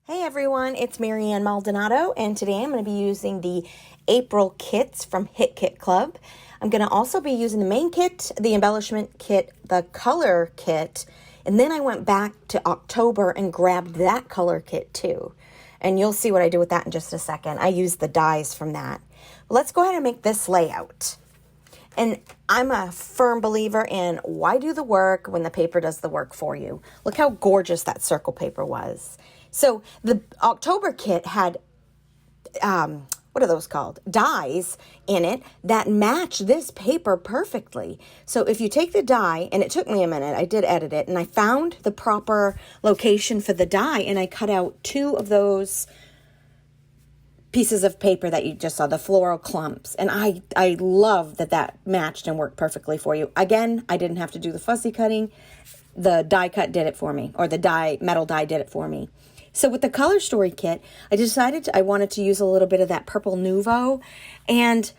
Hey everyone, it's Marianne Maldonado, and today I'm going to be using the April kits from Hit Kit Club. I'm going to also be using the main kit, the embellishment kit, the color kit, and then I went back to October and grabbed that color kit too. And you'll see what I do with that in just a second. I used the dies from that. But let's go ahead and make this layout. And I'm a firm believer in why do the work when the paper does the work for you. Look how gorgeous that circle paper was. So the October kit had, what are those called? Dies in it that match this paper perfectly. So if you take the die, and it took me a minute, I did edit it, and I found the proper location for the die, and I cut out 2 of those pieces of paper that you just saw, the floral clumps. And I love that matched and worked perfectly for you. Again, I didn't have to do the fussy cutting. The die cut did it for me, or the metal die did it for me. So with the Color Story kit, I decided I wanted to use a little bit of that Purple Nouveau. And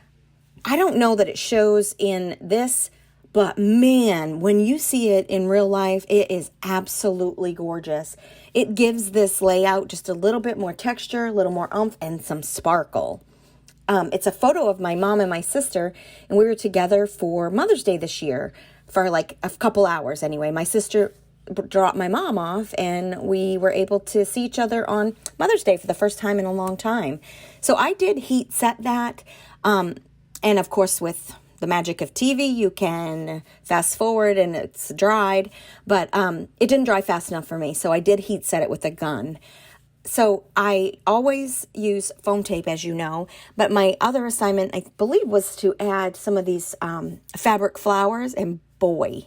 I don't know that it shows in this, but man, when you see it in real life, it is absolutely gorgeous. It gives this layout just a little bit more texture, a little more oomph, and some sparkle. It's a photo of my mom and my sister, and we were together for Mother's Day this year for like a couple hours anyway. My sister dropped my mom off, and we were able to see each other on Mother's Day for the first time in a long time. So I did heat set that, and of course with the magic of TV, you can fast forward and it's dried, but it didn't dry fast enough for me, so I did heat set it with a gun. So I always use foam tape, as you know, but my other assignment, I believe, was to add some of these fabric flowers, and boy,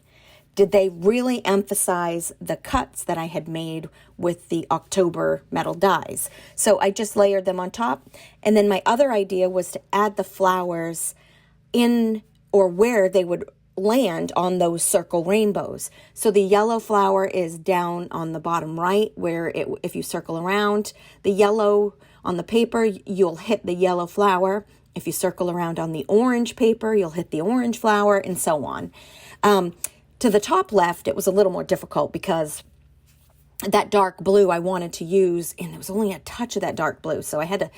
did they really emphasize the cuts that I had made with the October metal dies. So I just layered them on top, and then my other idea was to add the flowers in or where they would land on those circle rainbows. So the yellow flower is down on the bottom right, where if you circle around the yellow on the paper, you'll hit the yellow flower. If you circle around on the orange paper, you'll hit the orange flower, and so on. To the top left, it was a little more difficult because that dark blue I wanted to use, and there was only a touch of that dark blue, so I had to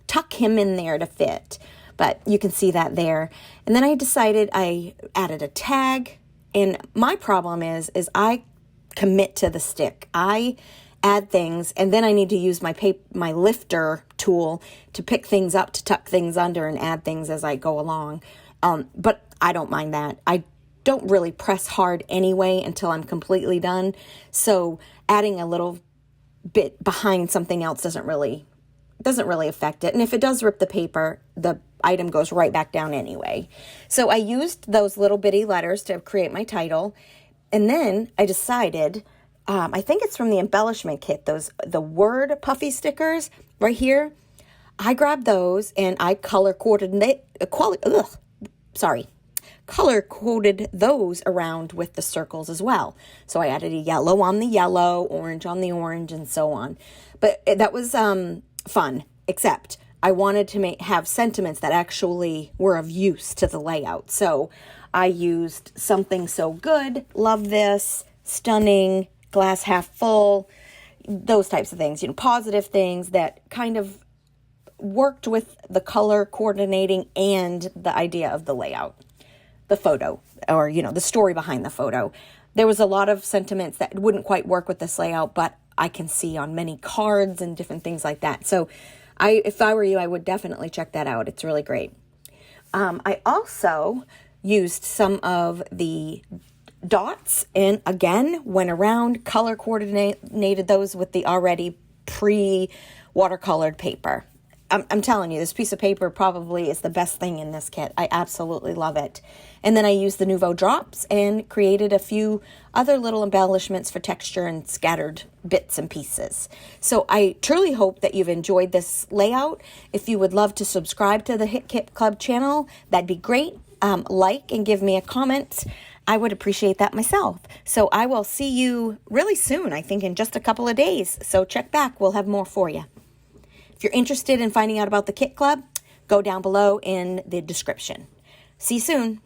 tuck him in there to fit. But you can see that there. And then I decided I added a tag. And my problem is I commit to the stick. I add things, and then I need to use my lifter tool to pick things up, to tuck things under, and add things as I go along. But I don't mind that. I don't really press hard anyway until I'm completely done. So adding a little bit behind something else doesn't really affect it. And if it does rip the paper, the item goes right back down anyway. So I used those little bitty letters to create my title. And then I decided, I think it's from the embellishment kit, the word puffy stickers right here. I grabbed those and I color coded those around with the circles as well. So I added a yellow on the yellow, orange on the orange, and so on. But that was fun, except I wanted to have sentiments that actually were of use to the layout. So I used something so good, love this, stunning, glass half full, those types of things, positive things that kind of worked with the color coordinating and the idea of the layout, the photo, or, the story behind the photo. There was a lot of sentiments that wouldn't quite work with this layout, but I can see on many cards and different things like that. So if I were you, I would definitely check that out. It's really great. I also used some of the dots, and again, went around, color coordinated those with the already pre-watercolored paper. I'm telling you, this piece of paper probably is the best thing in this kit. I absolutely love it. And then I used the Nouveau drops and created a few other little embellishments for texture and scattered bits and pieces. So I truly hope that you've enjoyed this layout. If you would love to subscribe to the Hit Kit Club channel, that'd be great. Like and give me a comment. I would appreciate that myself. So I will see you really soon, I think in just a couple of days. So check back. We'll have more for you. If you're interested in finding out about the Kit Club, go down below in the description. See you soon.